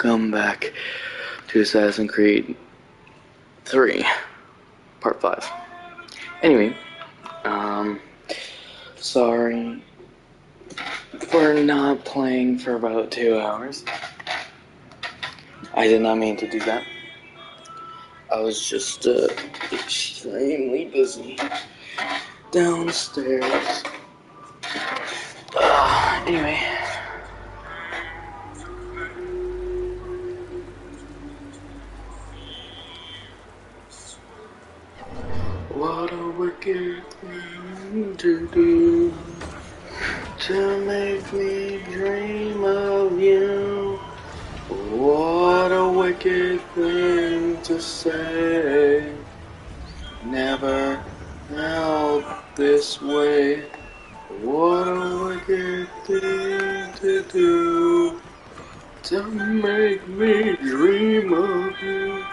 welcome back to Assassin's Creed 3, Part 5. Anyway, sorry for not playing for about 2 hours. I did not mean to do that. I was just extremely busy downstairs. Anyway. What a wicked thing to do, to make me dream of you. What a wicked thing to say. Never felt this way. What a wicked thing to do, to make me dream of you.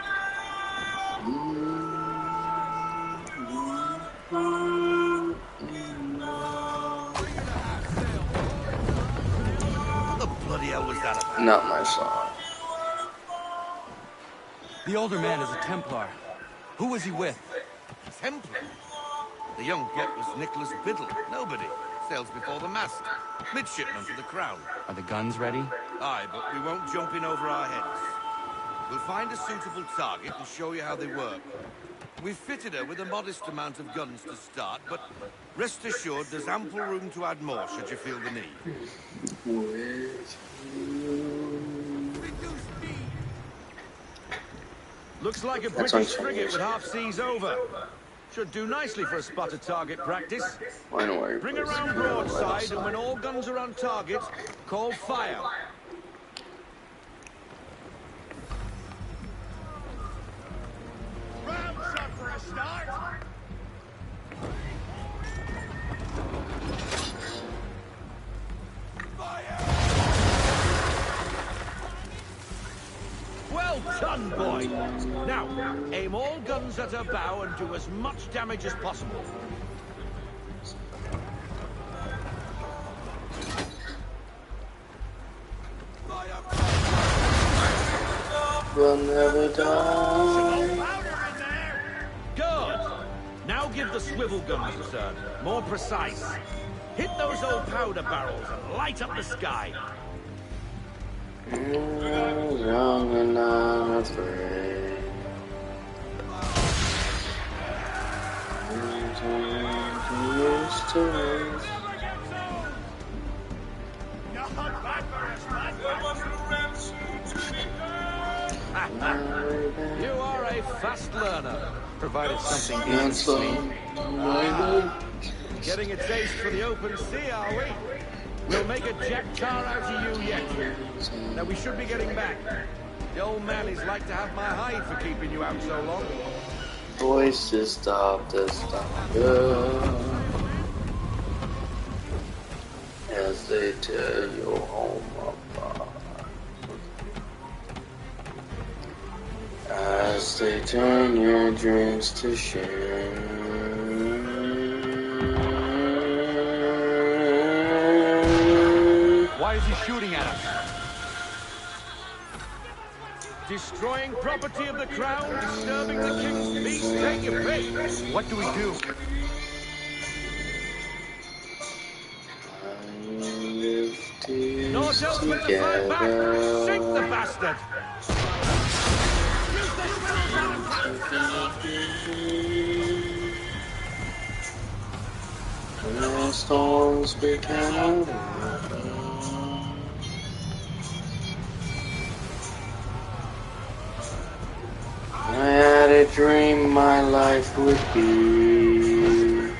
What the bloody hell was that about? Not my song. The older man is a Templar. Who was he with? Templar? The young get was Nicholas Biddle. Nobody. Sails before the mast. Midshipman for the Crown. Are the guns ready? Aye, but we won't jump in over our heads. We'll find a suitable target and show you how they work. We've fitted her with a modest amount of guns to start, but rest assured there's ample room to add more should you feel the need. Looks like a British frigate with half seas over. Should do nicely for a spotted target practice. Bring around broadside, and when all guns are on target, call fire. Round shot for a start. Well done, boy. Now, aim all guns at her bow and do as much damage as possible. We'll never die. Good. Now give the swivel guns a turn. More precise. Hit those old powder barrels and light up the sky. Young and not afraid. You are a fast learner, provided something Not isn't slow. sweet. Getting a taste for the open sea, are we? We'll make a jack tar out of you yet. Now we should be getting back. The old man is like to have my hide for keeping you out so long. Voices stop to stop good. As they tear your home apart. As they turn your dreams to shame. Why is he shooting at us? Destroying property of the crown, disturbing the king's peace. Take your pick. What do we do? No tells when to fight back. Sink the bastard. Use the When the storms became I had a dream my life would be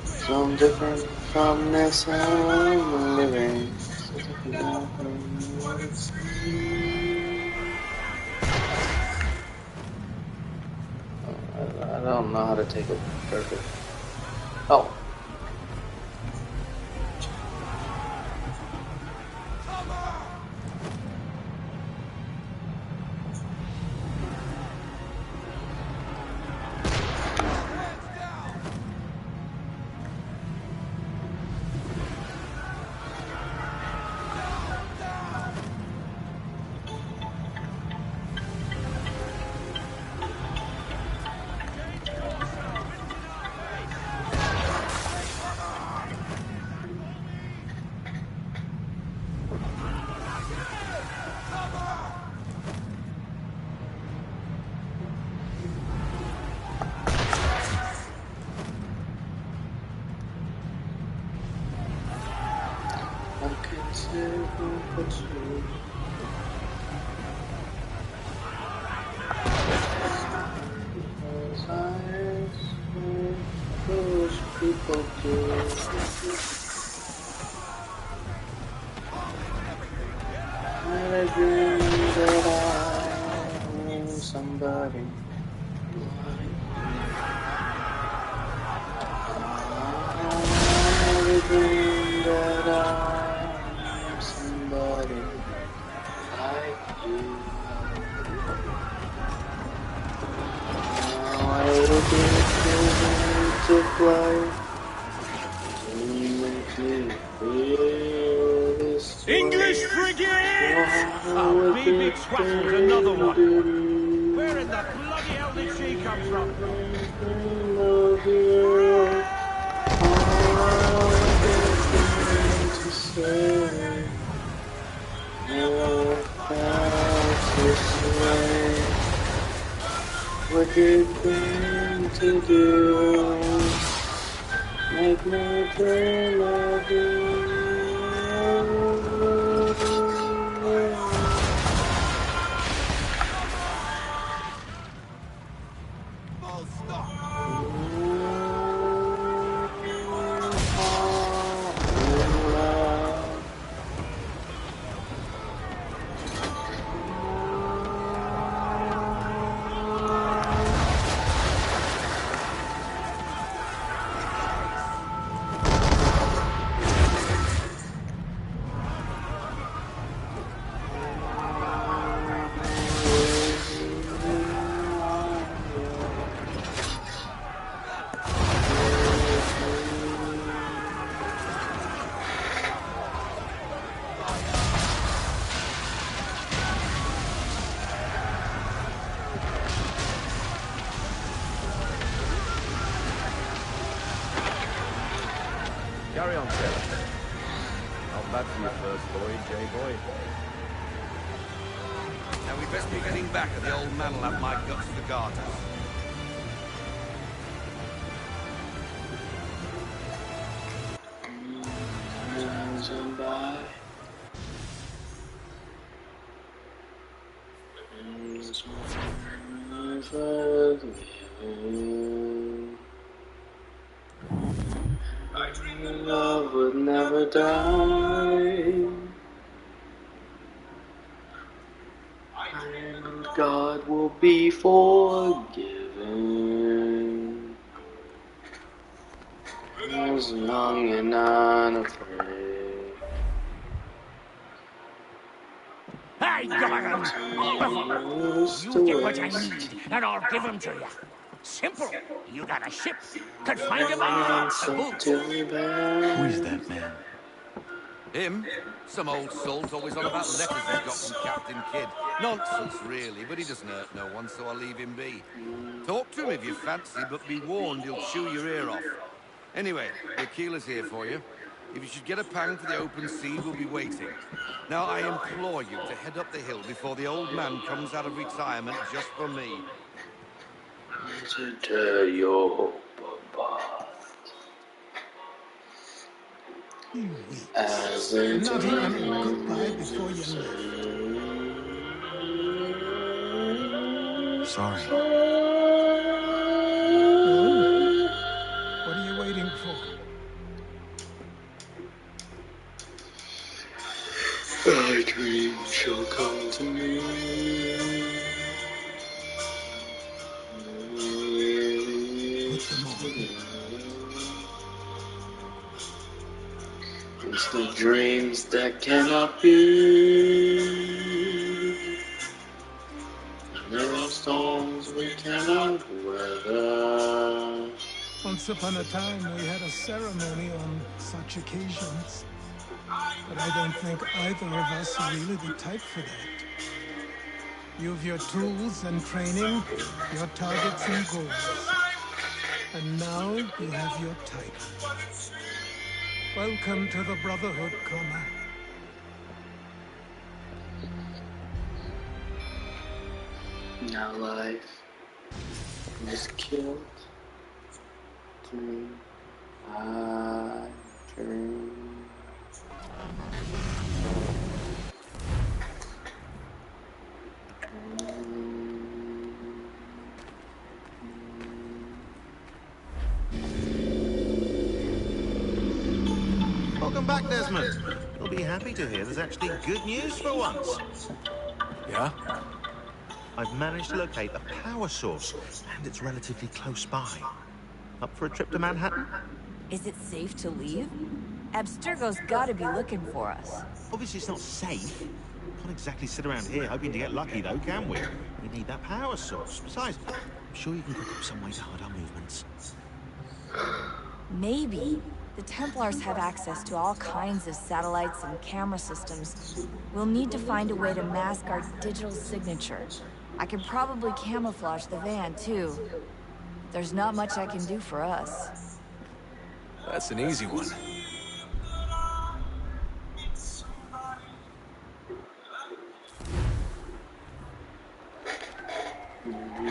some different from this I'm living. I don't know how to take it perfect. Oh. But you, as I swear, those people do. I had a dream that I am somebody like I had a dream that I am somebody like you. Now I will be to fly to make me feel this English way. frigate! Why Oh, would BB it Twattle's another one. do? Where in the bloody hell did she come from? Love you. All to say. Never felt this way. Wicked thing to do. Make me dream of you. Full stop! Carry on, Sarah. Not bad for your first voyage, eh, boy? Now we best be getting back, or the old man will have my guts for garters. Love would never die. And God will be forgiven. As long and unafraid. Hey, Governor! You get what I need, and I'll give them to you. Simple. You got a ship. Could find a man to boot. Who is that man? Him? Some old salt's always on about letters he's got from Captain Kidd. Nonsense, really, but he doesn't hurt no one, so I'll leave him be. Talk to him if you fancy, but be warned he'll chew your ear off. Anyway, the keeler's here for you. If you should get a pang for the open sea, we'll be waiting. Now, I implore you to head up the hill before the old man comes out of retirement just for me. To tell your papa. As Not even a goodbye before you leave. Sorry. Well, what are you waiting for? Thy dream shall come to me. Put them on. It's the dreams that cannot be. And there are storms we cannot weather. Once upon a time, we had a ceremony on such occasions. But I don't think either of us are really the type for that. You've your tools and training, your targets and goals. And now you have your title. Welcome to the Brotherhood, Connor. Now life was killed. Dream, I dream. Welcome back, Desmond. You'll be happy to hear there's actually good news for once. Yeah? I've managed to locate a power source, and it's relatively close by. Up for a trip to Manhattan? Is it safe to leave? Abstergo's gotta be looking for us. Obviously, it's not safe. Can't exactly sit around here hoping to get lucky, though, can we? We need that power source. Besides, I'm sure you can cook up some way to hide our movements. Maybe. The Templars have access to all kinds of satellites and camera systems. We'll need to find a way to mask our digital signature. I can probably camouflage the van, too. There's not much I can do for us. That's an easy one.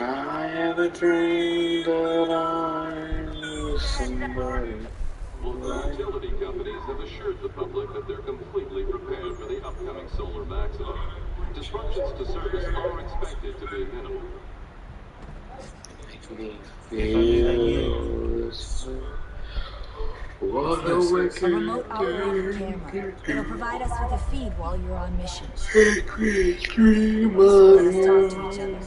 I have a dream that I'm somebody. Local utility companies have assured the public that they're completely prepared for the upcoming solar maximum. Disruptions to service are expected to be minimal. What a wicked A remote operated camera. It'll provide us with a feed while you're on mission. dream Let us talk to each other.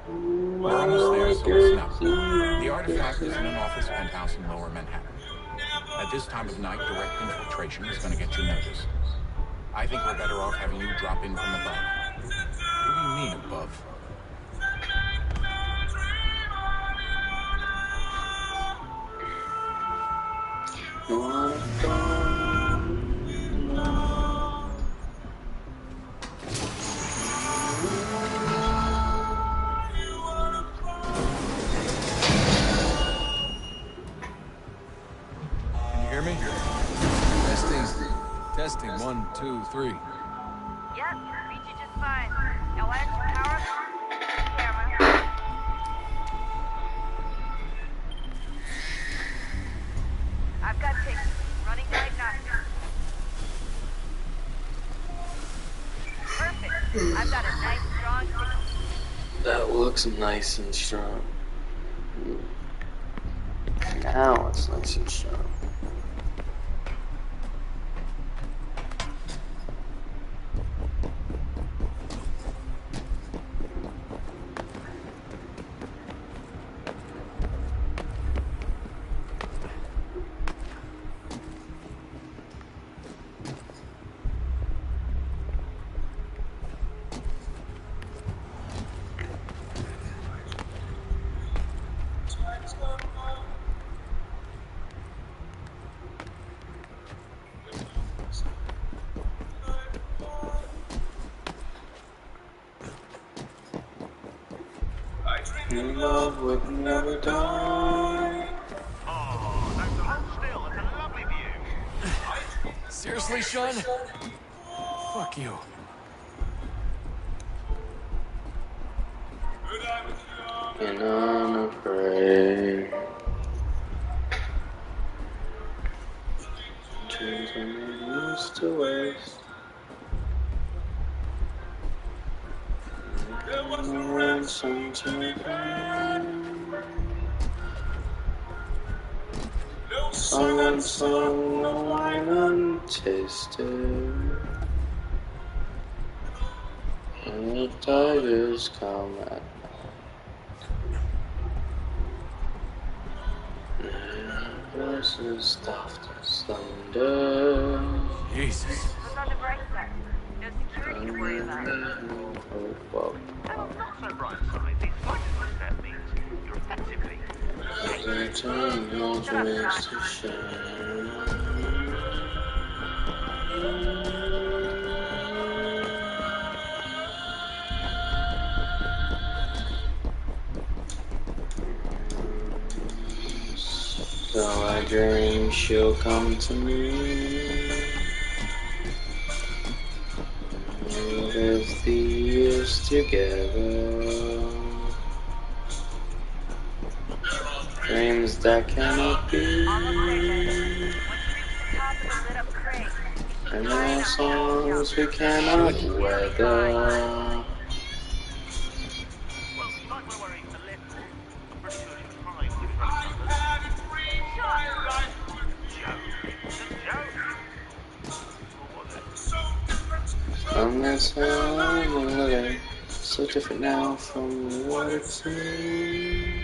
We're almost there, so listen up. The artifact is in an office penthouse in Lower Manhattan. At this time of night, direct infiltration is going to get you noticed. I think we're better off having you drop in from above. What do you mean, above? Can you hear me? Testing. 1, 2, 3. Yep, read you just fine. Now why don't you power up the camera? I've got pics. Running diagnostics. Perfect. I've got a nice strong signal. That looks nice and strong. Now it's nice and strong. Love would never die. Oh, that's hold still. It's a lovely view. Seriously, Sean? Fuck you. And I'm afraid. Dreams I used to waste. Ransom to find. Song unsung, no wine untasted. And the tigers come at voices stuffed as thunder. Jesus. Look on the bright side. No security to worry about. Well, Well, not so bright side. The slightest misstep means you're effectively every time your dreams to shine. So I dream she'll come to me. We'll live the years together. Dreams that cannot be. Almost there, Desmond. Once you reach the top of the lit up crate, And our songs we cannot weather. well, like we're worrying a little. I'm pretty sure she was fine with the great numbers. Joke. It's a joke. time I'm living, so different now from what it seems.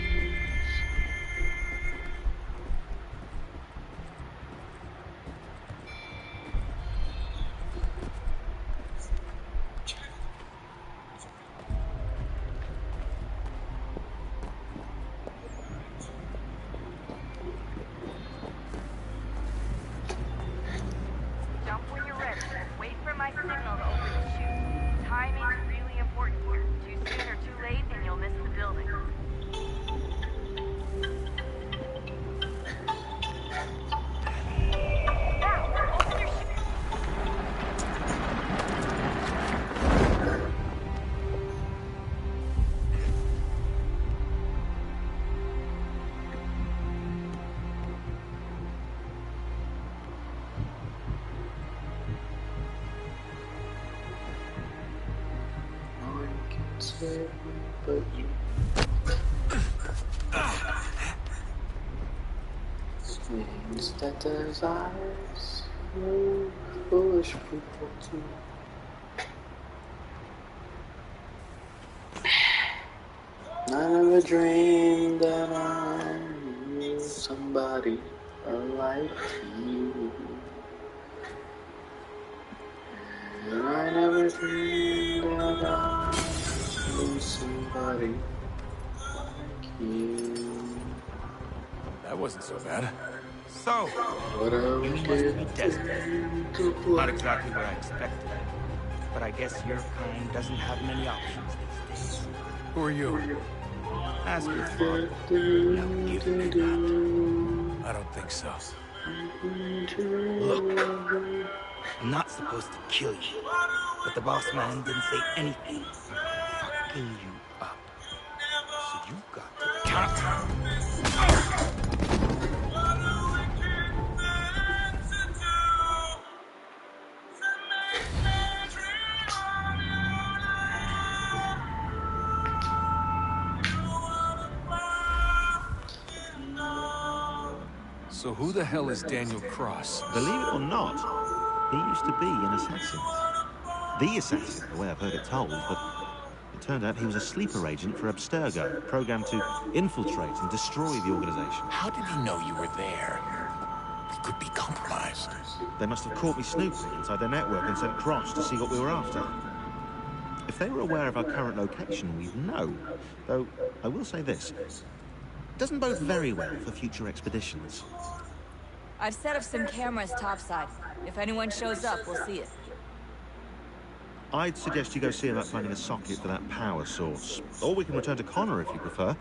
Jump when you're ready. Wait for my signal to open the chute. Timing's really important here. Too soon or too late, and you'll miss the building. Now, open your chute. No one can save me but you. Means that there's eyes, no foolish people too. I never dreamed that I knew somebody like you. And I never dreamed that I knew somebody like you. That wasn't so bad. So, What else you must be Desmond. Not exactly what I expected. But I guess your kind doesn't have many options these days. Who are you? Ask your father. Now give me that. I don't think so. Look, I'm not supposed to kill you, but the boss man didn't say anything about fucking you up. So you've got to count. So who the hell is Daniel Cross? Believe it or not, he used to be an assassin. The assassin, the way I've heard it told, but it turned out he was a sleeper agent for Abstergo, programmed to infiltrate and destroy the organization. How did he know you were there? He could be compromised. They must have caught me snooping inside their network and sent Cross to see what we were after. If they were aware of our current location, we'd know. Though, I will say this. It doesn't bode very well for future expeditions. I've set up some cameras topside. If anyone shows up, we'll see it. I'd suggest you go see about finding a socket for that power source. Or we can return to Connor if you prefer.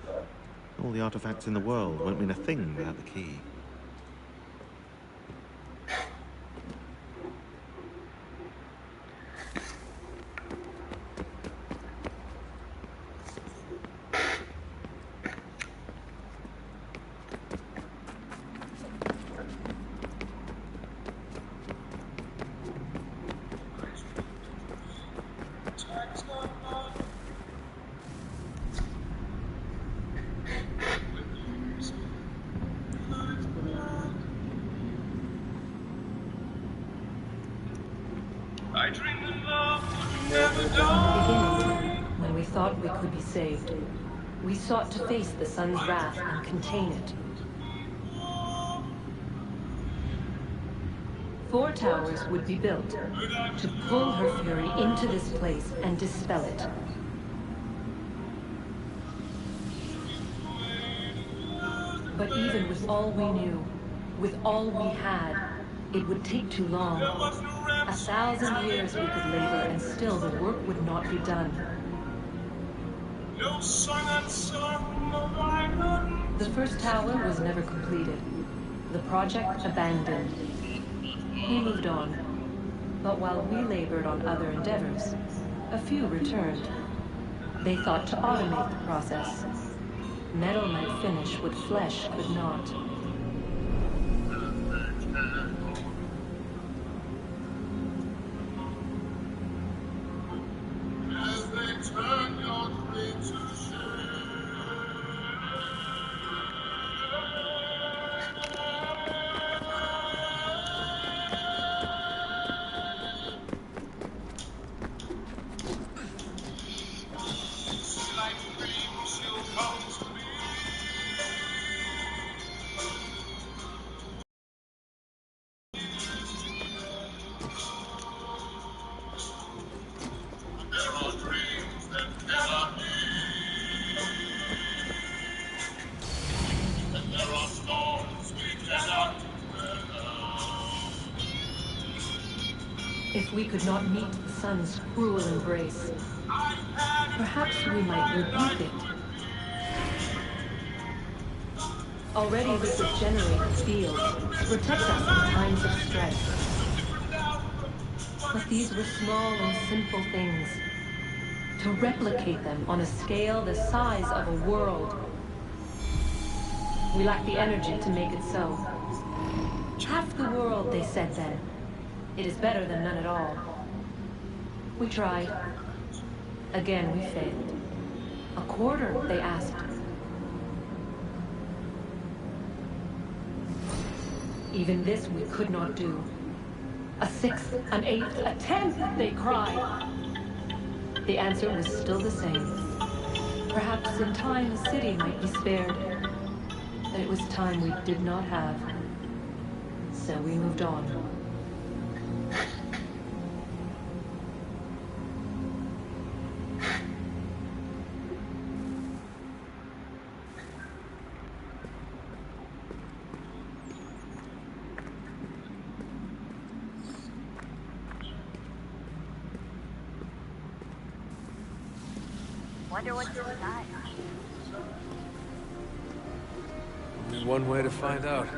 All the artifacts in the world won't mean a thing without the key. Beginning, when we thought we could be saved, we sought to face the sun's wrath and contain it. 4 towers would be built to pull her fury into this place and dispel it. But even with all we knew, with all we had, it would take too long. 1,000 years we could labor and still the work would not be done. The first tower was never completed. The project abandoned. We moved on. But while we labored on other endeavors, a few returned. They thought to automate the process. Metal might finish what flesh could not. if we could not meet the sun's cruel embrace, perhaps we might rebuke it. Already this has generated fields to protect us in times of stress. But these were small and simple things. To replicate them on a scale the size of a world, we lack the energy to make it so. Half the world, they said then. It is better than none at all. We tried. Again, we failed. A quarter, they asked. Even this we could not do. A sixth, an eighth, a tenth, they cried. The answer was still the same. Perhaps in time a city might be spared. But it was time we did not have. So we moved on. Wonder what's inside. Only one way to find out.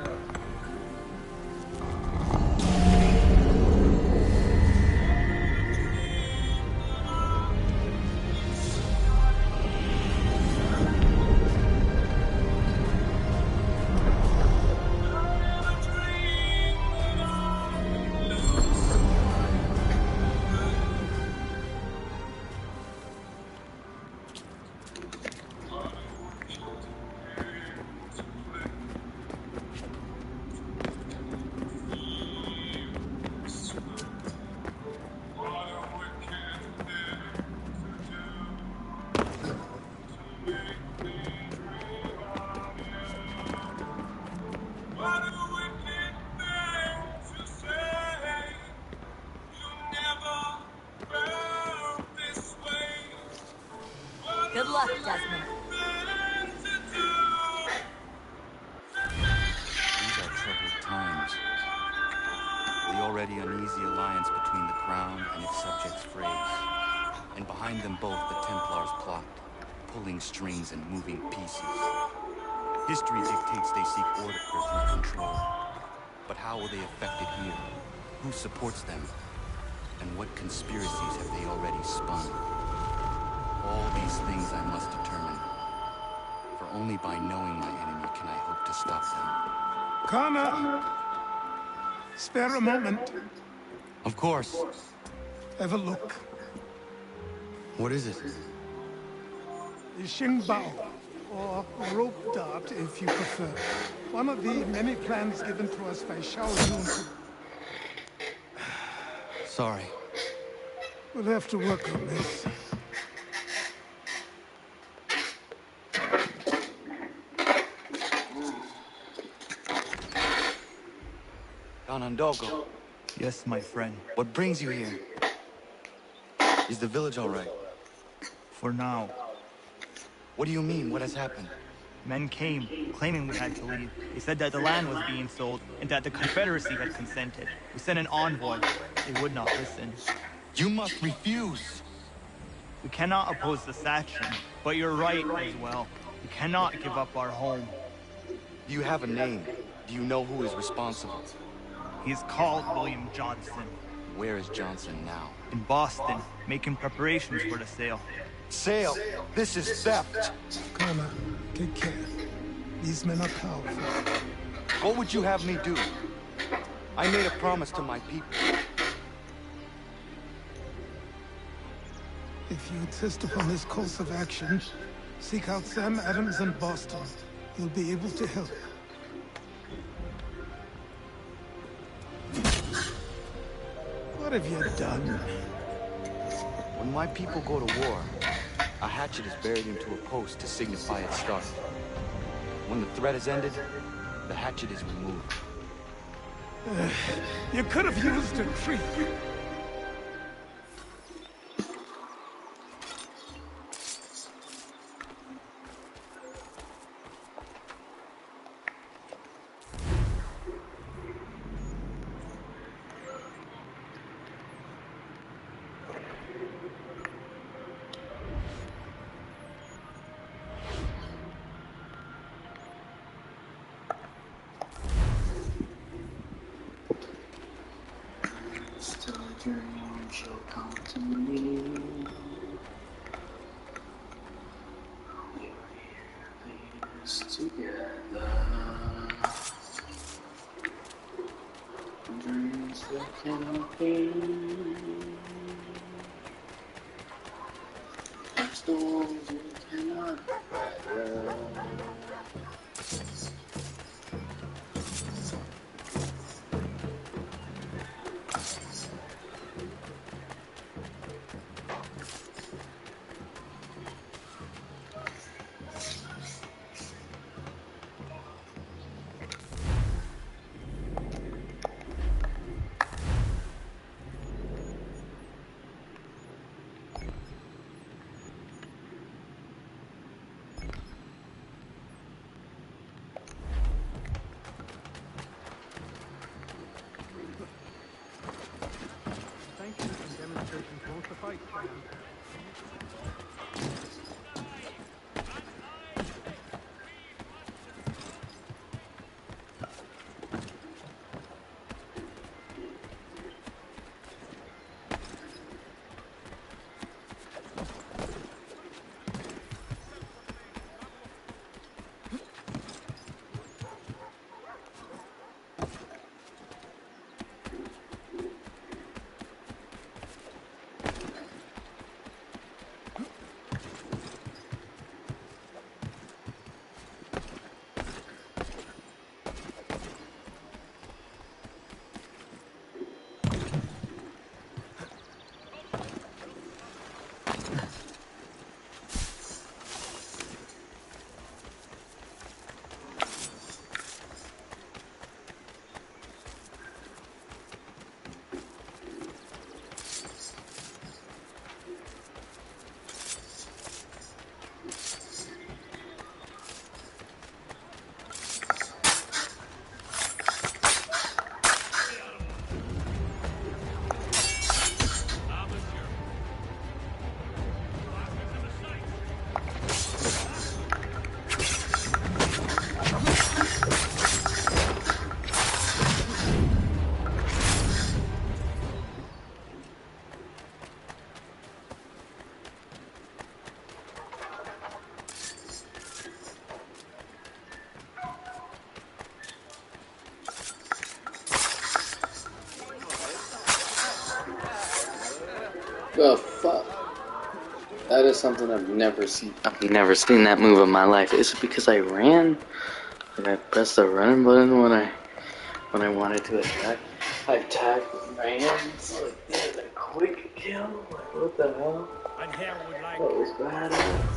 Good luck, Desmond. These are troubled times. The already uneasy alliance between the Crown and its subjects frays. And behind them both the Templars plot, pulling strings and moving pieces. History dictates they seek order through control. But how will they affect it here? Who supports them? And what conspiracies have they already spun? All these things I must determine. For only by knowing my enemy can I hope to stop them. Connor! Spare a moment. Of course. Have a look. What is it? The Xingbao, or rope dart if you prefer. One of the many plans given to us by Xiao Yun. Sorry. We'll have to work on this. Donandogo. Yes, my friend. What brings you here? Is the village all right? For now. What do you mean? What has happened? Men came, claiming we had to leave. They said that the land was being sold, and that the Confederacy had consented. We sent an envoy. They would not listen. You must refuse! We cannot oppose the Sachem, but you're right as well. We cannot give up our home. Do you have a name? Do you know who is responsible? He is called William Johnson. Where is Johnson now? In Boston, making preparations for the sale. Sale! This is theft! Connor, take care. These men are powerful. What would you have me do? I made a promise to my people. If you insist upon this course of action, seek out Sam Adams in Boston. He'll be able to help. What have you done? When my people go to war, a hatchet is buried into a post to signify its start. When the threat is ended, the hatchet is removed. You could have used a tree. dream shall come to me. We were here this together. Dreams that cannot be. Storms you cannot weather. Thank you for demonstrating both the fight plan. The fuck? That is something I've never seen. I've never seen that move in my life. Is it because I ran? Like I pressed the run button when I wanted to attack? I attacked, ran, like did a quick kill. Like what the hell? That was badass.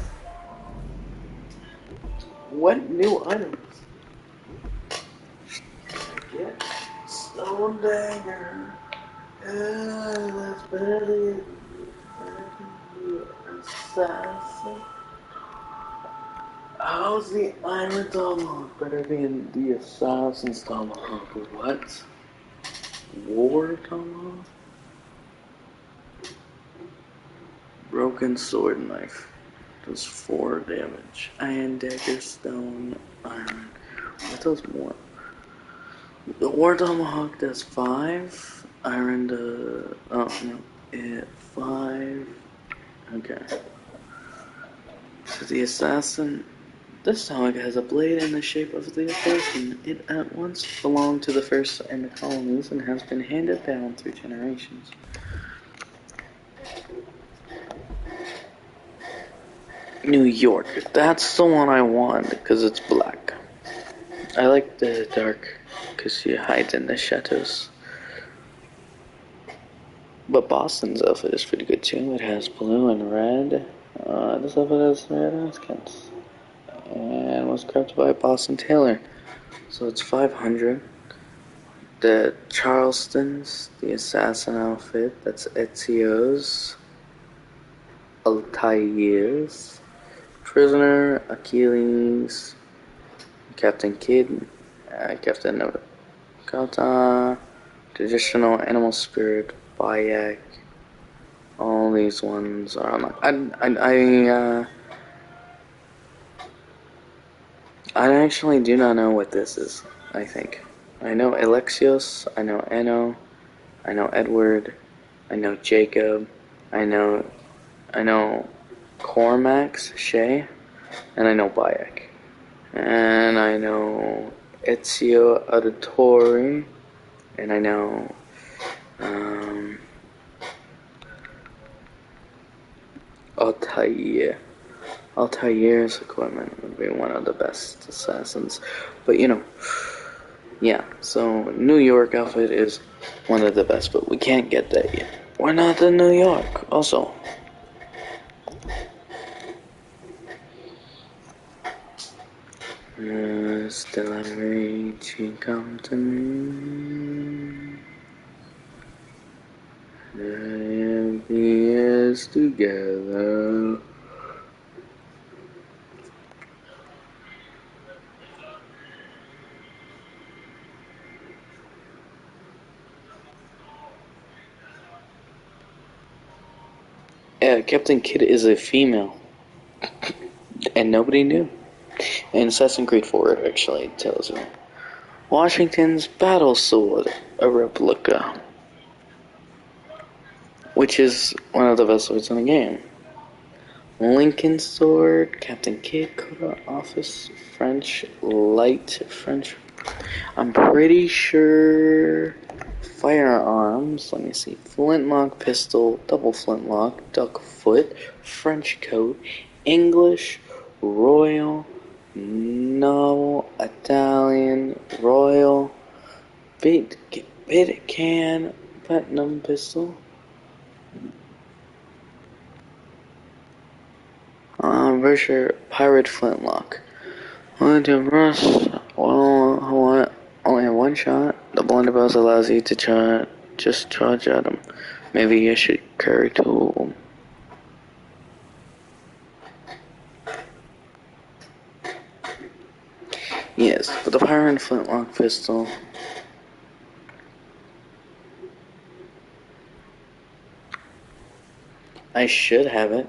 What new items? Get Stone Dagger. Yeah, that's better. Assassin. How's the Iron Tomahawk better than the Assassin's Tomahawk? What? War Tomahawk? Broken Sword Knife does 4 damage. Iron Dagger, Stone, Iron. What does more? The War Tomahawk does 5. Iron does. Oh no. It 5. Okay. So the Assassin. This tomahawk has a blade in the shape of the assassin. It at once belonged to the first and the colonies and has been handed down through generations. New York. That's the one I want because it's black. I like the dark because she hides in the shadows. But Boston's outfit is pretty good too. It has blue and red. This outfit has red skins. And was crafted by Boston Taylor. So it's 500. The Charleston's, the assassin outfit, that's Ezio's. Altair's. Prisoner, Achilles, Captain Kidd, Captain Kata, Traditional Animal Spirit, Bayak. All these ones are unlocked. I actually do not know what this is, I think. I know Alexios, I know Enno, I know Edward, I know Jacob. I know Cormax, Shay, and I know Bayek. And I know Ezio Auditore, and I know Altair. Altair's equipment would be one of the best assassins. But you know, yeah, so New York outfit is one of the best, but we can't get that yet. We're not in New York, also. Still I'm reaching, come to me. The years together. Yeah, Captain Kidd is a female. And nobody knew. And Assassin's Creed 4 actually tells you. Washington's battle sword, a replica. Which is one of the best swords in the game. Lincoln sword, Captain Kidd, Coda Office, French, light French. I'm pretty sure firearms, let me see, flintlock pistol, double flintlock, duck foot, French coat, English, royal, novel, Italian, royal, bit can, platinum pistol. Versus pirate flintlock. Only to rust. Well, only have one shot. The blunderbuss allows you to just charge at him. Maybe you should carry two of them. Yes, but the pirate flintlock pistol. I should have it.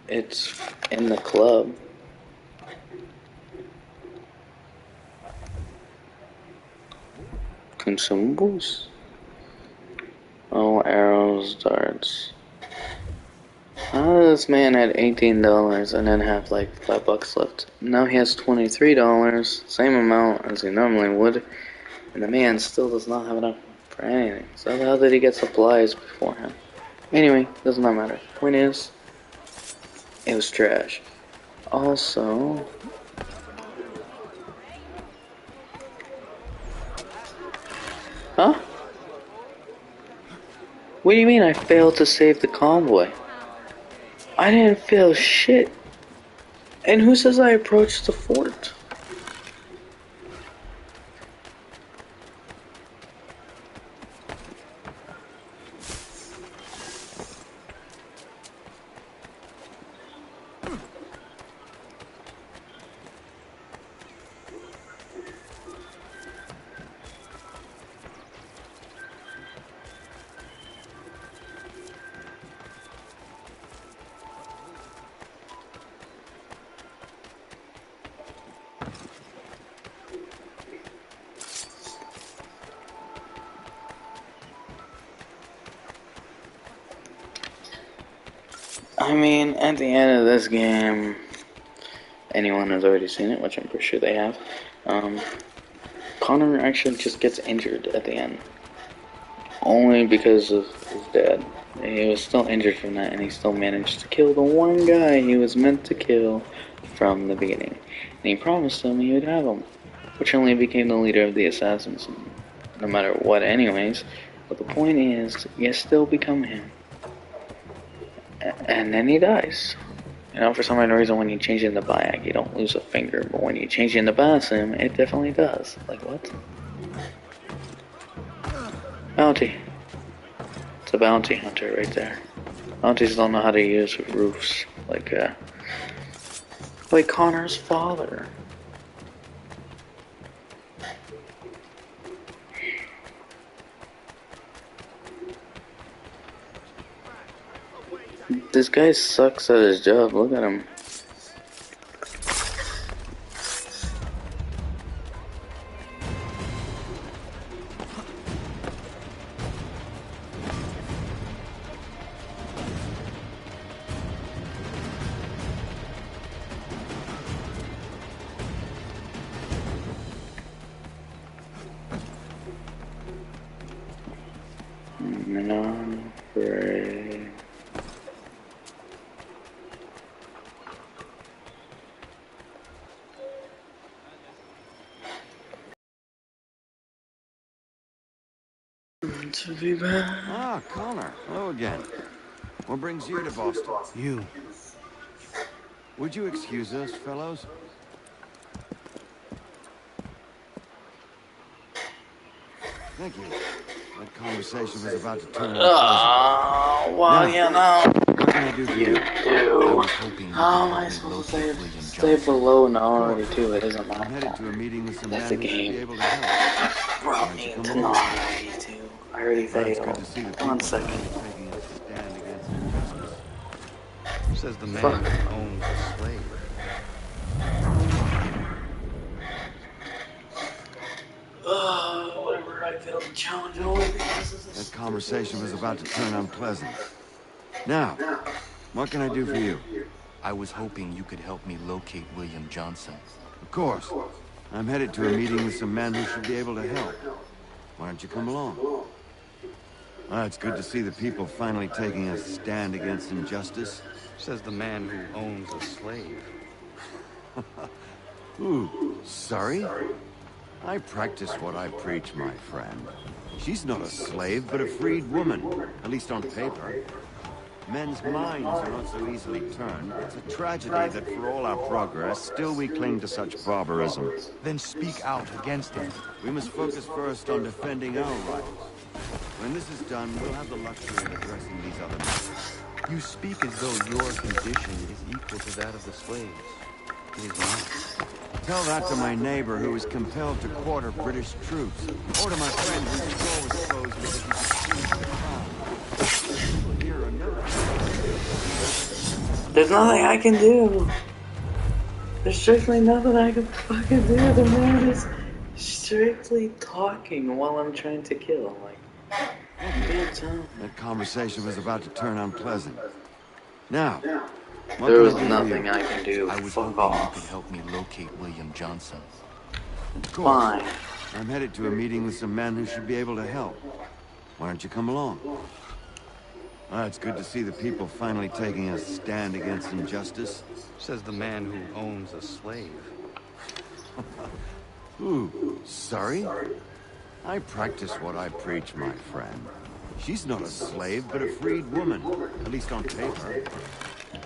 It's in the club. Consumables? Oh, arrows, darts. How this man had $18 and then have like $5 left? Now he has $23, same amount as he normally would, and the man still does not have enough for anything. So how did he get supplies beforehand? Anyway, does not matter. Point is, it was trash. Also, huh? What do you mean I failed to save the convoy? I didn't fail shit. And who says I approached the fort? I mean, at the end of this game, anyone has already seen it, which I'm pretty sure they have, Connor actually just gets injured at the end. Only because of his dad. He was still injured from that, and he still managed to kill the one guy he was meant to kill from the beginning. And he promised him he would have him, which only became the leader of the assassins, no matter what anyways. But the point is, you still become him. And then he dies. You know, for some reason, when you change into Bayek, you don't lose a finger, but when you change into Basim, it definitely does. Like, what? Bounty. It's a bounty hunter right there. Bounties don't know how to use roofs, like Connor's father. This guy sucks at his job, look at him. unafraid. To be back. Ah, Connor. Hello again. What brings you to Boston? You. Would you excuse us, fellows? Thank you. That conversation was about to turn unpleasant. Well, you know. What can I do for you? Do. I was hoping you How am could I help me supposed to locate stay, William stay Johnson. below an already too? It isn't my I'm headed fault. to a meeting with some That's men the who should be game. able to help. Bro, Why don't you need come to along? know already too. I already Well, it's failed. good to see the people 1 second. taking a stand against injustice. Says the man Fuck. who owns a slave. Whatever I failed to challenge all of these. That conversation was about to turn unpleasant. Now, what can I do for you? I was hoping you could help me locate William Johnson. Of course. I'm headed to a meeting with some men who should be able to help. Why don't you come along? Well, it's good to see the people finally taking a stand against injustice. Says the man who owns a slave. Ooh, sorry? I practice what I preach, my friend. She's not a slave, but a freed woman, at least on paper. Men's minds are not so easily turned. It's a tragedy that for all our progress, still we cling to such barbarism. Then speak out against it. We must focus first on defending our rights. When this is done, we'll have the luxury of addressing these other matters. You speak as though your condition is equal to that of the slaves. It is not. Tell that to my neighbor who was compelled to quarter British troops, or to my friend whose door was closed because he could see the crowd. People here are There's nothing I can do. There's strictly nothing I can fucking do. The man is strictly talking while I'm trying to kill him. Like, good time. That conversation was about to turn unpleasant. Now, what There can was I do for nothing you? I can do. I was Fuck hoping you off. could help me locate William Johnson. Of course. Fine. I'm headed to a meeting with some men who should be able to help. Why don't you come along? Well, it's good to see the people finally taking a stand against injustice. Says the man who owns a slave. Ooh, sorry? I practice what I preach, my friend. She's not a slave, but a freed woman, at least on paper.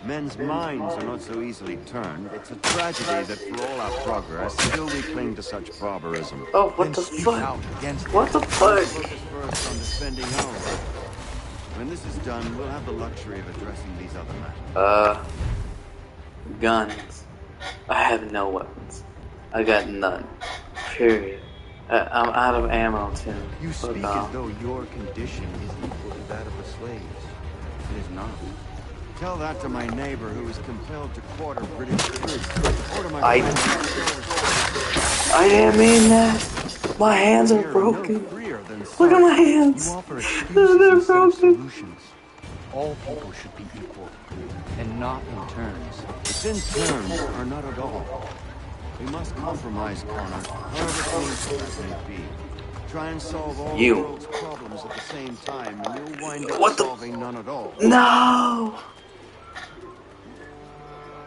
Men's minds are not so easily turned. It's a tragedy that for all our progress, still we cling to such barbarism. Oh, what the fuck? What the fuck? Focus first on defending our rights. When this is done, we'll have the luxury of addressing these other matters. Guns. I have no weapons. I got none. Period. I'm out of ammo too. You speak as though your condition is equal to that of the slaves. It is not. Tell that to my neighbor who was compelled to quarter British troops. Or to my I didn't mean that. My hands are broken. Look at my hands. You offer excuses They're instead of broken. solutions. All people should be equal, and not in turns. It's in turns, or not at all. We must compromise, Connor, however painful that may be. Try and solve all the world's problems at the same time, and you'll wind up solving none at all. No!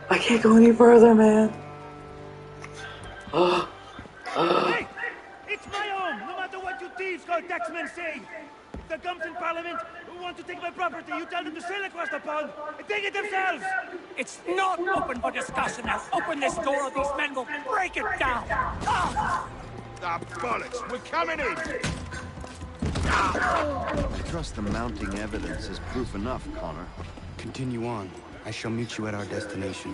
I can't go any further, man. Hey! It's my home, no matter what you thieves called taxmen say! If there comes in Parliament who want to take my property, you tell them to sail across the pond and take it themselves! It's not open for discussion now. Open this door or these men will break it down. Ah, bollocks! We're coming in! I trust the mounting evidence is proof enough, Connor. Continue on. I shall meet you at our destination.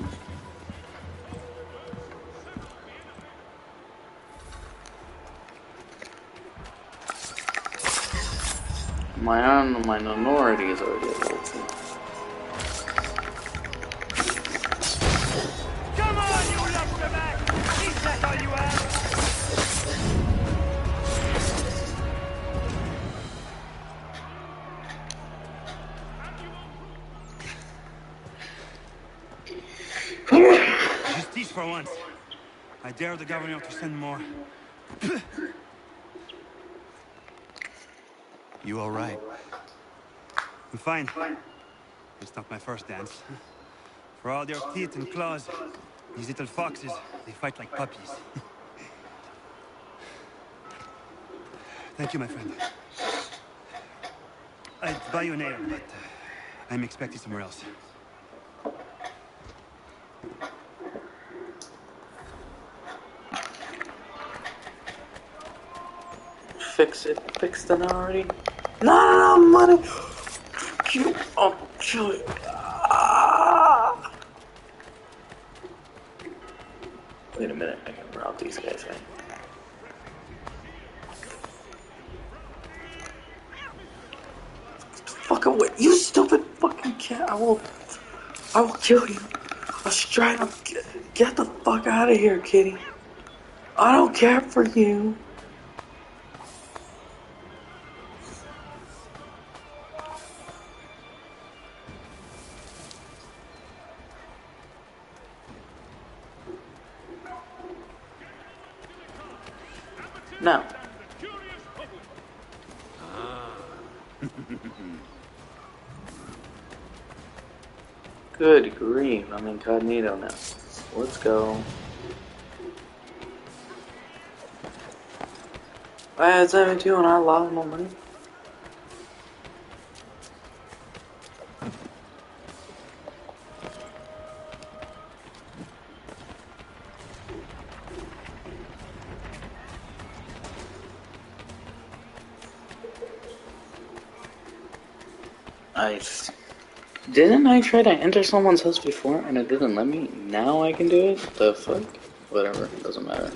My minority is already able to. Come on, you lumberjack! Is that all you have? Justice for once. I dare the governor to send more. You all right? I'm fine. It's not my first dance. For all their teeth and claws, these little foxes, they fight like puppies. Thank you, my friend. I'd buy you an ale, but I'm expecting somewhere else. Fix it. Fixed it already. No, money. You. I'll kill you. Ah. Wait a minute. I can rob these guys. Right? Fuck away, you stupid fucking cat! I will kill you. I'll straight up get the fuck out of here, kitty. I don't care for you. No. Good grief, I'm incognito now. Let's go. Why is that doing? I lost my money. Didn't I try to enter someone's house before and it didn't let me? Now I can do it? The fuck? Whatever, doesn't matter.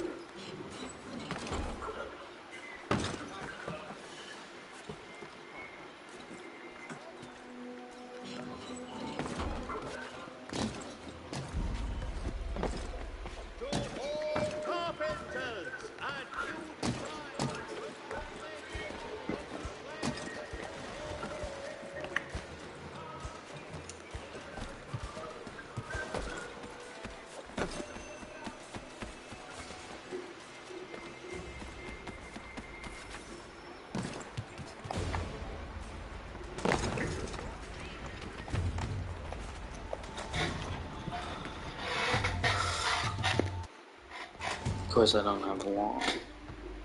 Of course I don't have a wall.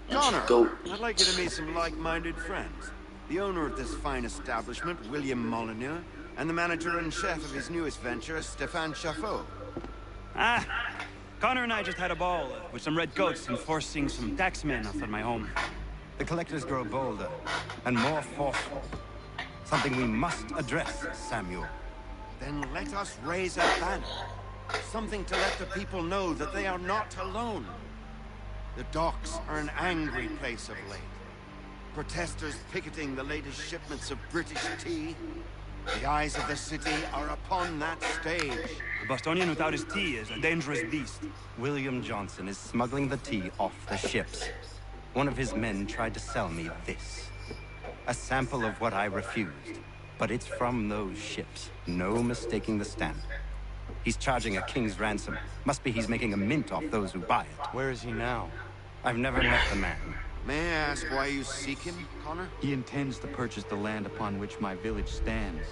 Connor, I'd like you to meet some like-minded friends. The owner of this fine establishment, William Molyneux, and the manager and chef of his newest venture, Stéphane Chaffeau. Ah, Connor and I just had a ball with some red coats enforcing some taxmen outside my home. The collectors grow bolder and more forceful. Something we must address, Samuel. Then let us raise a banner. Something to let the people know that they are not alone. The docks are an angry place of late. Protesters picketing the latest shipments of British tea. The eyes of the city are upon that stage. A Bostonian without his tea is a dangerous beast. William Johnson is smuggling the tea off the ships. One of his men tried to sell me this. A sample of what I refused. But it's from those ships. No mistaking the stamp. He's charging a king's ransom. Must be he's making a mint off those who buy it. Where is he now? I've never met the man. May I ask why you seek him, Connor? He intends to purchase the land upon which my village stands.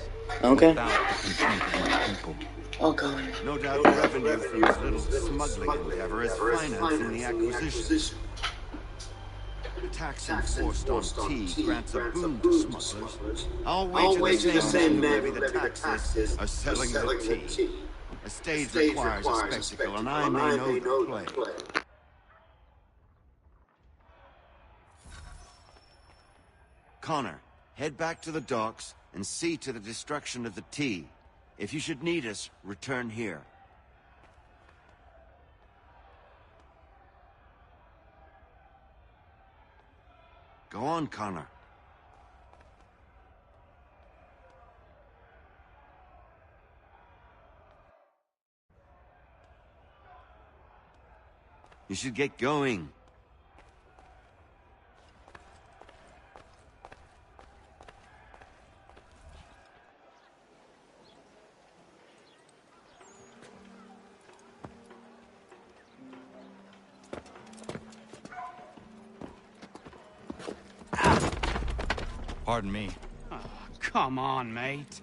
Okay. Without the consent of my people. Okay. No doubt the revenue from his little smuggling endeavor is financing the acquisition. The tax enforced on tea grants a boon to smugglers. I'll wager the same men who levy the taxes are selling the tea. A stage requires a spectacle, and I may know the play. Connor, head back to the docks and see to the destruction of the tea. If you should need us, return here. Go on, Connor. You should get going. Pardon me. Oh, Come on, mate.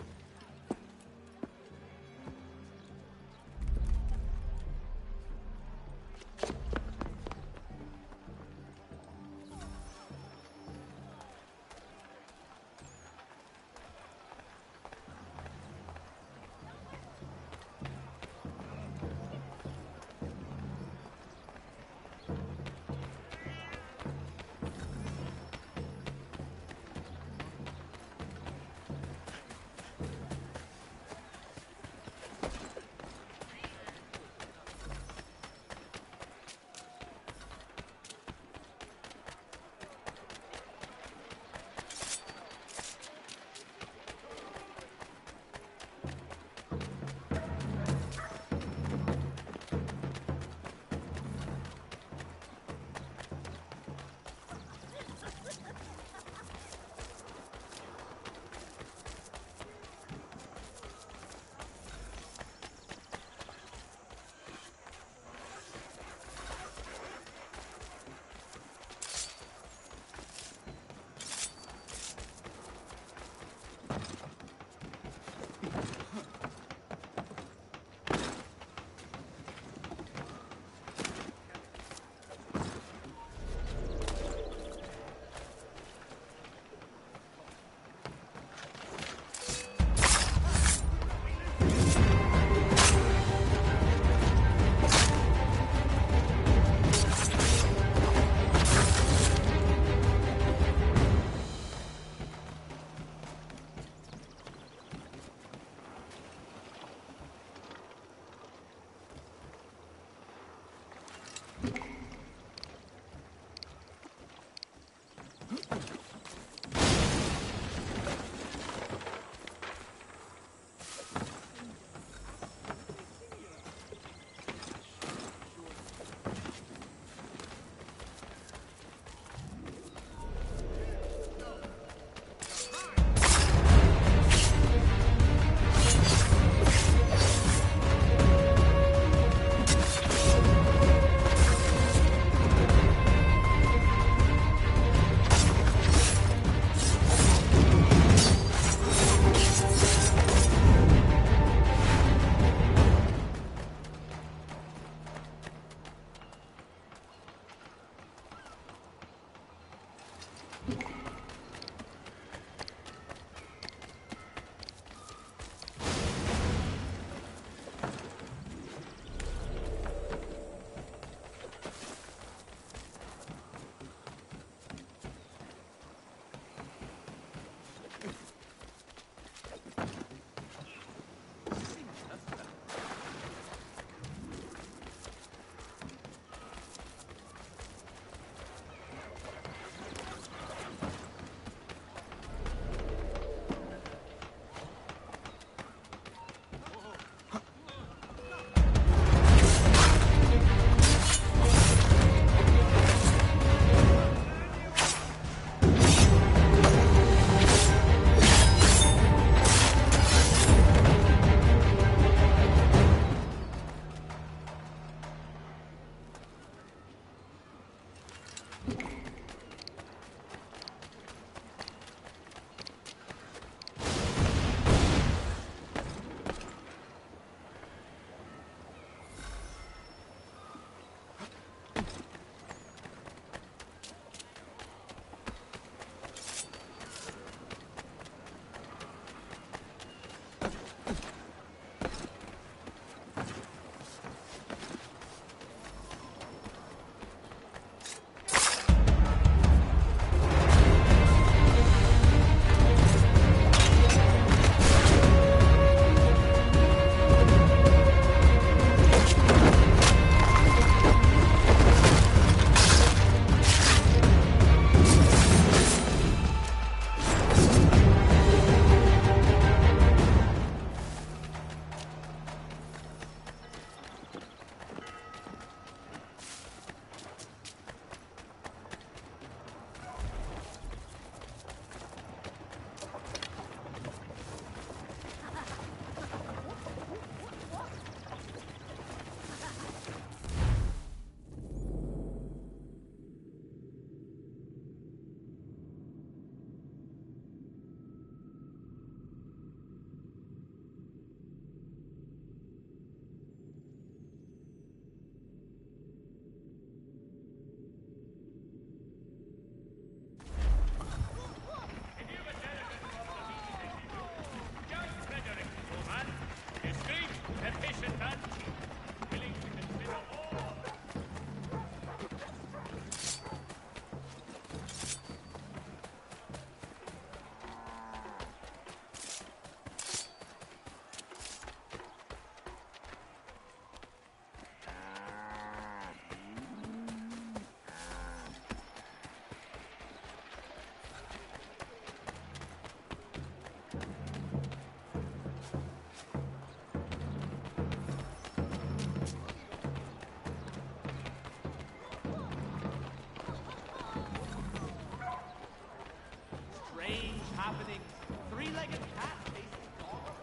strange happenings. Three-legged cat chasing dog.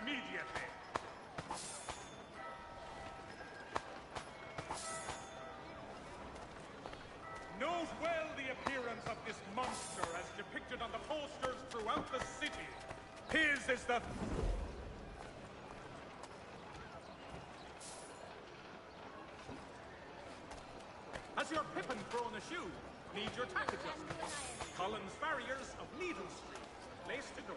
Immediately. Knows well the appearance of this monster as depicted on the posters throughout the city. His is the... Has your Pippin thrown a shoe? Need your tack adjustment. Collins Farriers of Needle Street. Place to go.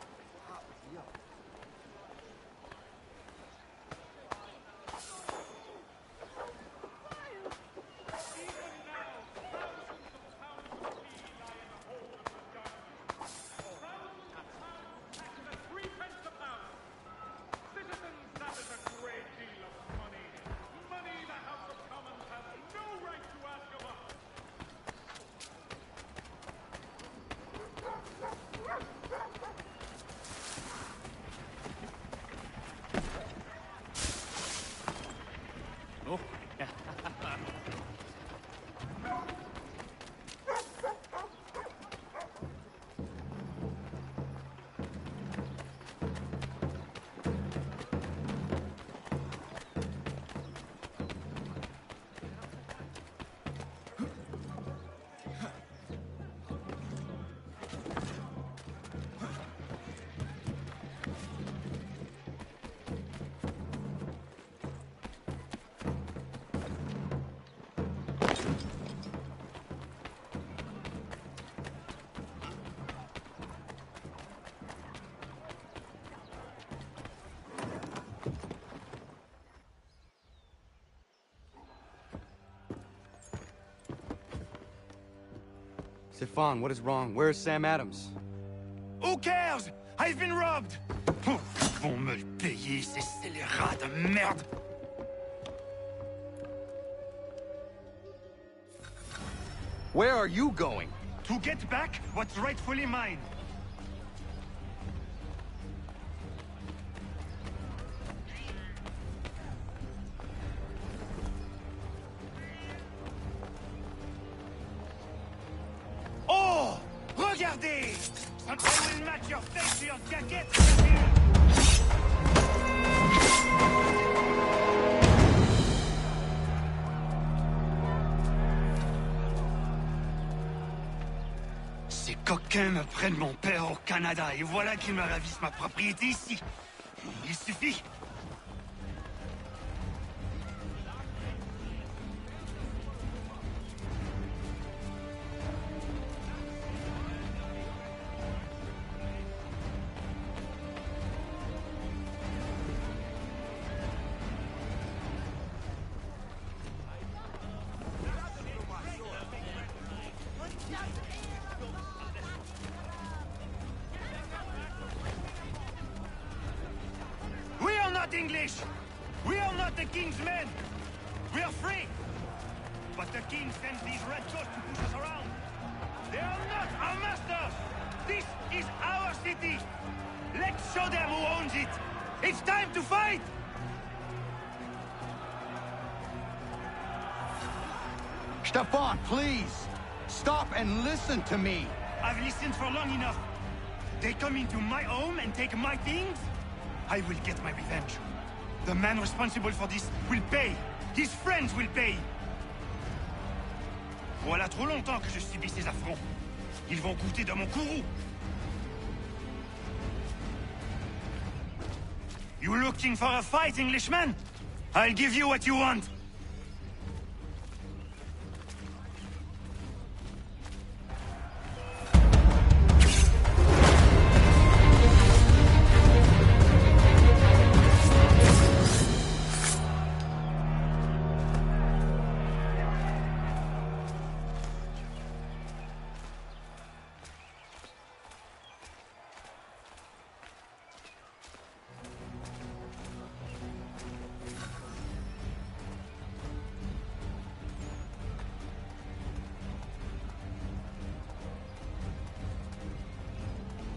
Stefan, what is wrong? Where is Sam Adams? Who cares? I've been robbed! Vont me le payer, ces scélérats de merde! Where are you going? To get back what's rightfully mine. Oh! Regardez! Something will match your face to your jacket! Ces coquins me prennent mon père au Canada et voilà qu'ils me ravissent ma propriété ici. Il suffit. We are not English! We are not the king's men! We are free! But the king sends these redcoats to push us around! They are not our masters! This is our city! Let's show them who owns it! It's time to fight! Stefan, please! Stop and listen to me! I've listened for long enough. They come into my home and take my things? I will get my revenge. The man responsible for this will pay. His friends will pay. Voilà trop longtemps que je subis ces affronts. Ils vont goûter de mon courroux. You looking for a fight, Englishman? I'll give you what you want.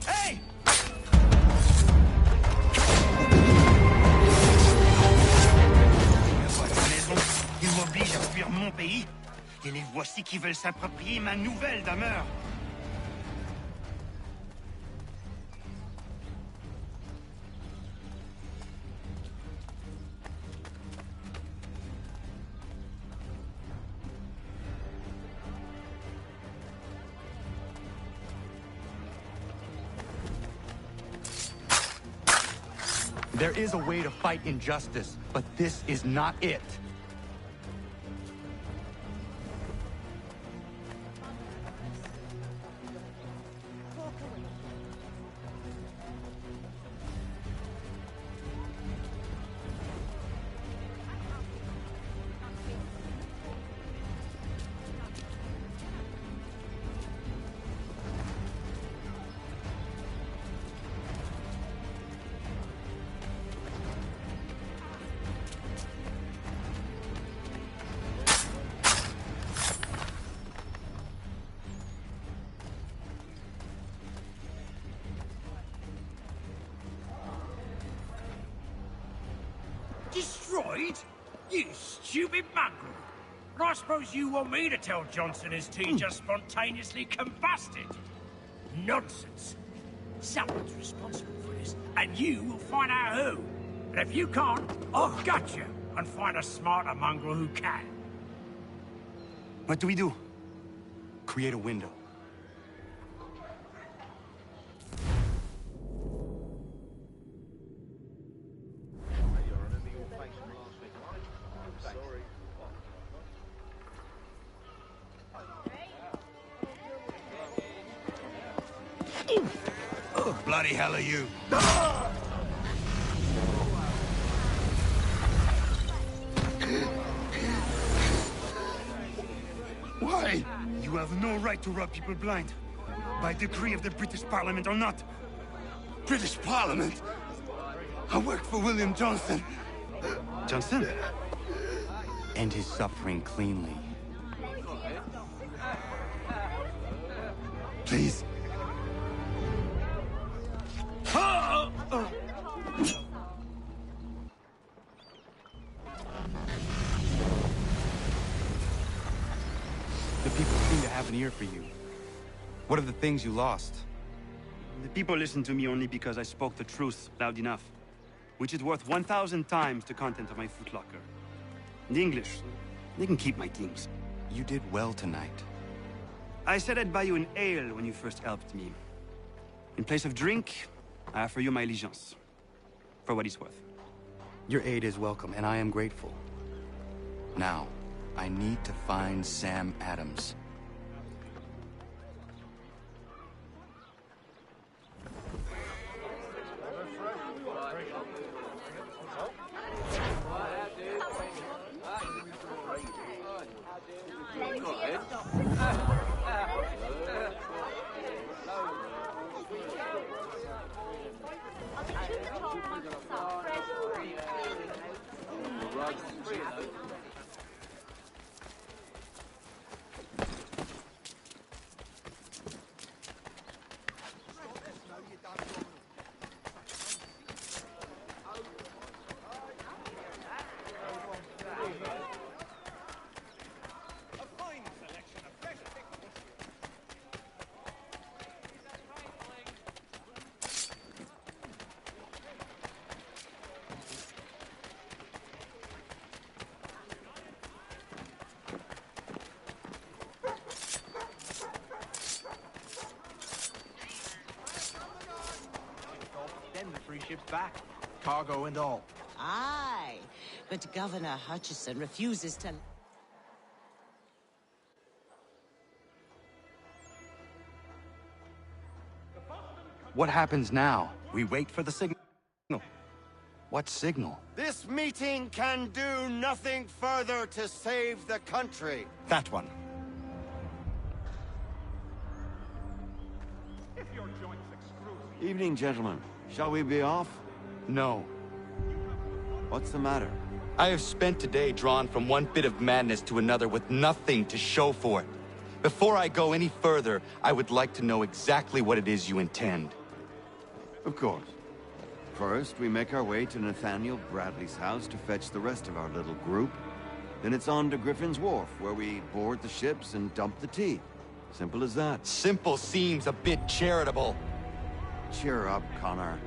Hey! Ils m'obligent à fuir mon pays. Et les voici qui veulent s'approprier ma nouvelle demeure. There is a way to fight injustice, but this is not it. Destroyed? You stupid mongrel! And I suppose you want me to tell Johnson his tea just spontaneously combusted? Nonsense! Someone's responsible for this, and you will find out who. And if you can't, I'll gut you and find a smarter mongrel who can. What do we do? Create a window. Bloody hell are you? Why? You have no right to rob people blind. By decree of the British Parliament or not. British Parliament? I work for William Johnson. Johnson? End his suffering cleanly. Please. The people seem to have an ear for you. What are the things you lost? The people listen to me only because I spoke the truth loud enough. Which is worth 1,000 times the content of my footlocker. The English, they can keep my things. You did well tonight. I said I'd buy you an ale when you first helped me. In place of drink, I offer you my allegiance. For what it's worth. Your aid is welcome, and I am grateful. Now, I need to find Sam Adams. Ships back, cargo and all. Aye, but Governor Hutchison refuses to... What happens now? We wait for the signal. What signal? This meeting can do nothing further to save the country. That one. Evening, gentlemen. Shall we be off? No. What's the matter? I have spent today drawn from one bit of madness to another with nothing to show for it. Before I go any further, I would like to know exactly what it is you intend. Of course. First, we make our way to Nathaniel Bradley's house to fetch the rest of our little group. Then it's on to Griffin's Wharf, where we board the ships and dump the tea. Simple as that. Simple seems a bit charitable. Cheer up, Connor.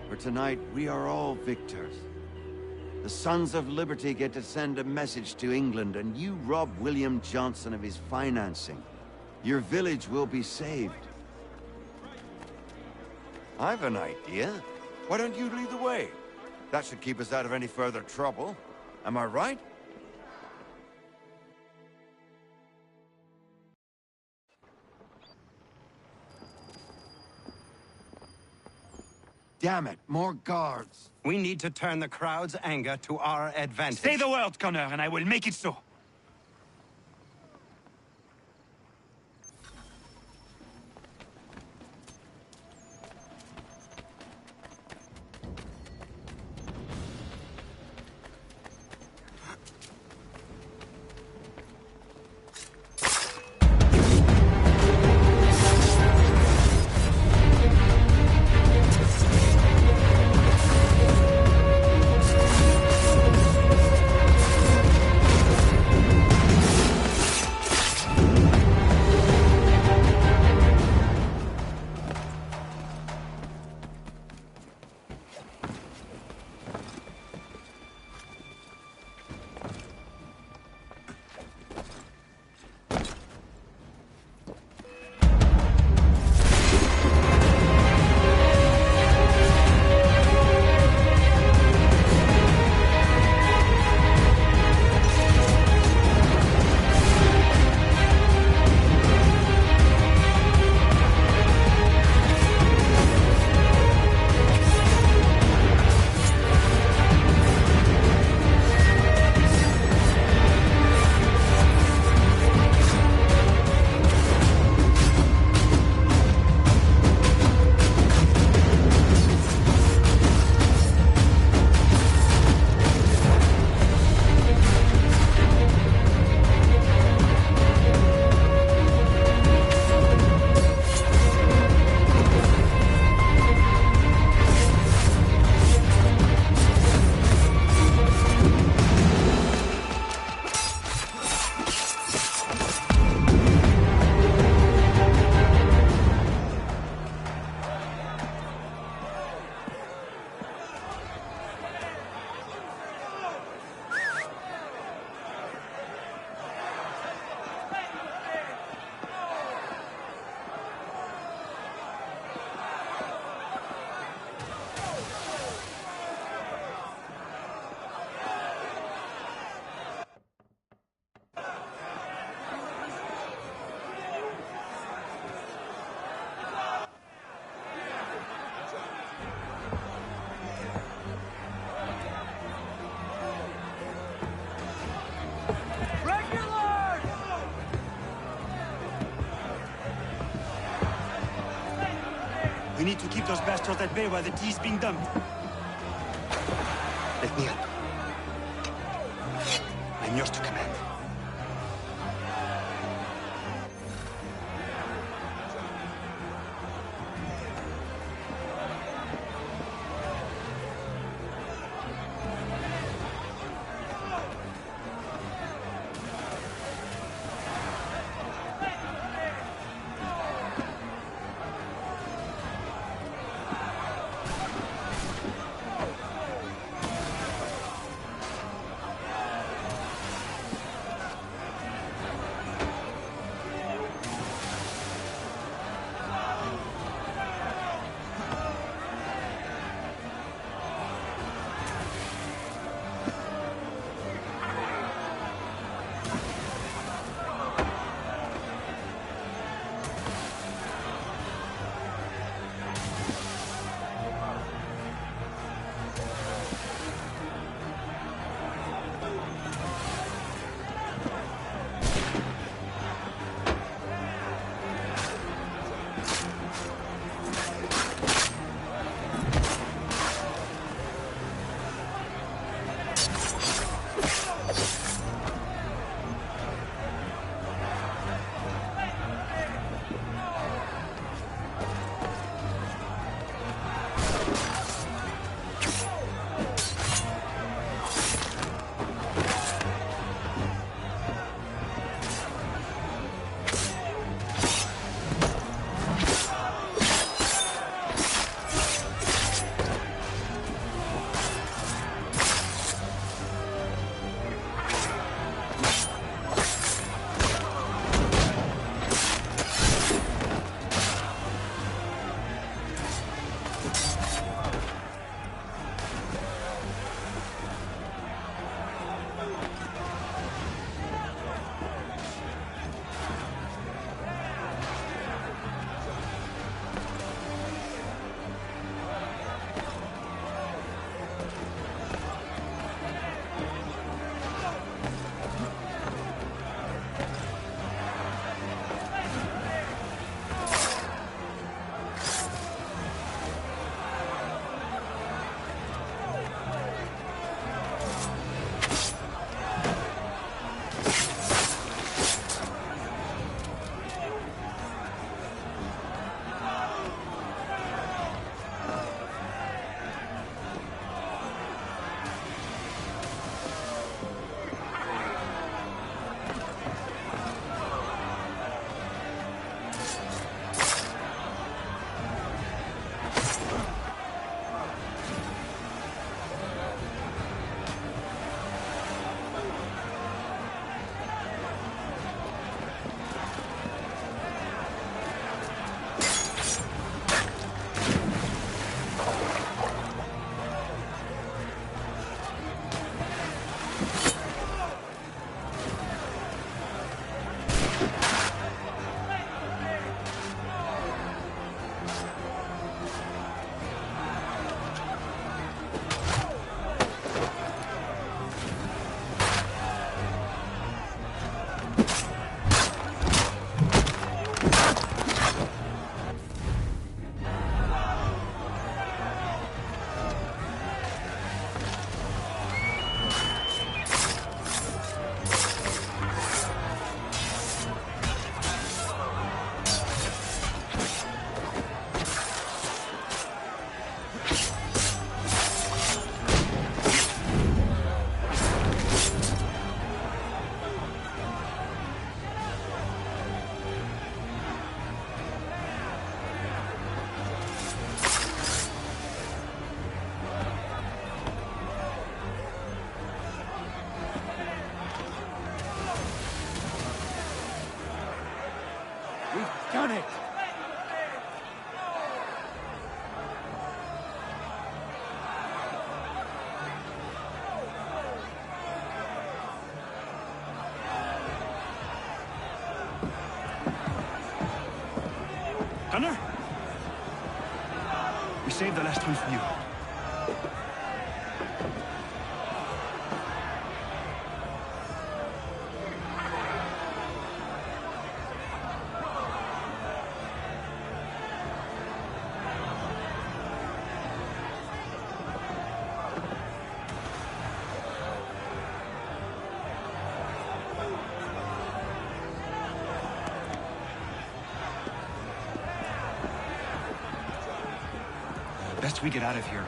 For tonight, we are all victors. The Sons of Liberty get to send a message to England, and you rob William Johnson of his financing. Your village will be saved. I've an idea. Why don't you lead the way? That should keep us out of any further trouble. Am I right? Damn it, more guards. We need to turn the crowd's anger to our advantage. Say the word, Connor, and I will make it so. We need to keep those bastards at bay while the tea is being dumped. Let me help. I'm yours to command. Done it! Gunner? We saved the last one for you. Best we get out of here.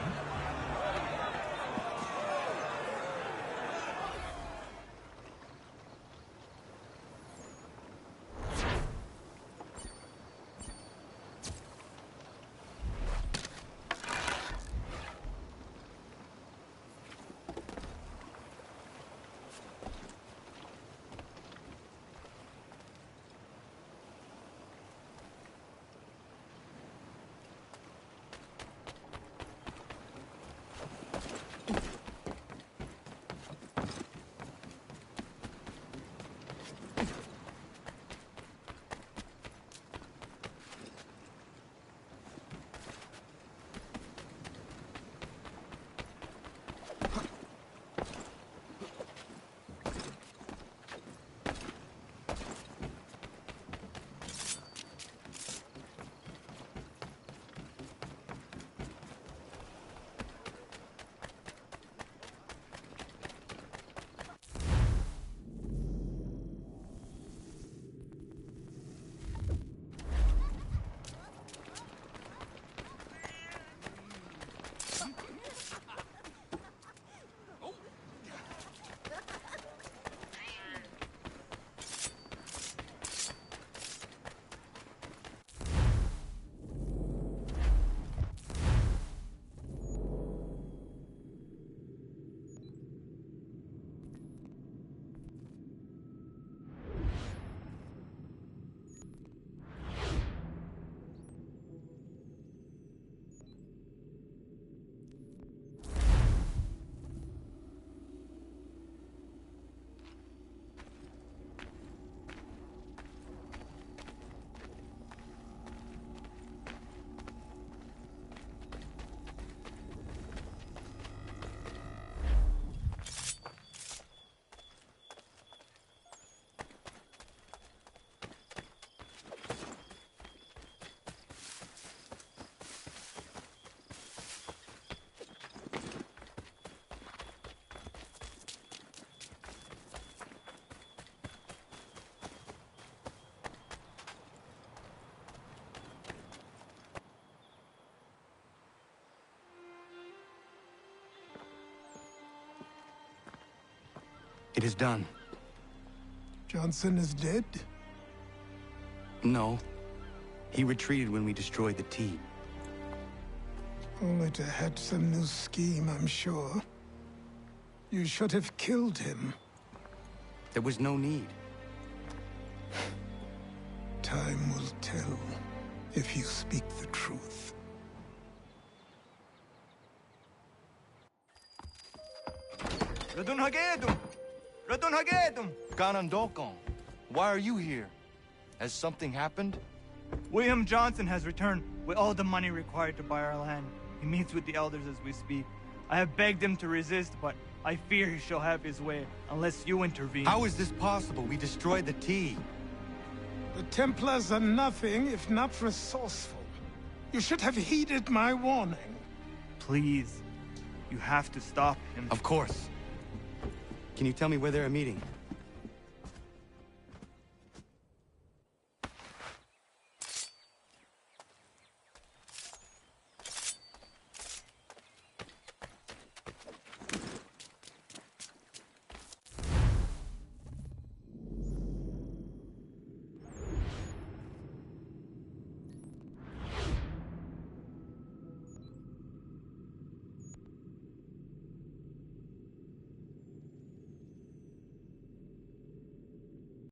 It is done. Johnson is dead? No. He retreated when we destroyed the T. Only to hatch some new scheme, I'm sure. You should have killed him. There was no need. Time will tell if you speak the truth. Ganondokon, why are you here? Has something happened? William Johnson has returned with all the money required to buy our land. He meets with the elders as we speak. I have begged him to resist, but I fear he shall have his way unless you intervene. How is this possible? We destroyed the T. The Templars are nothing if not resourceful. You should have heeded my warning. Please, you have to stop him. Of course. Can you tell me where they're meeting?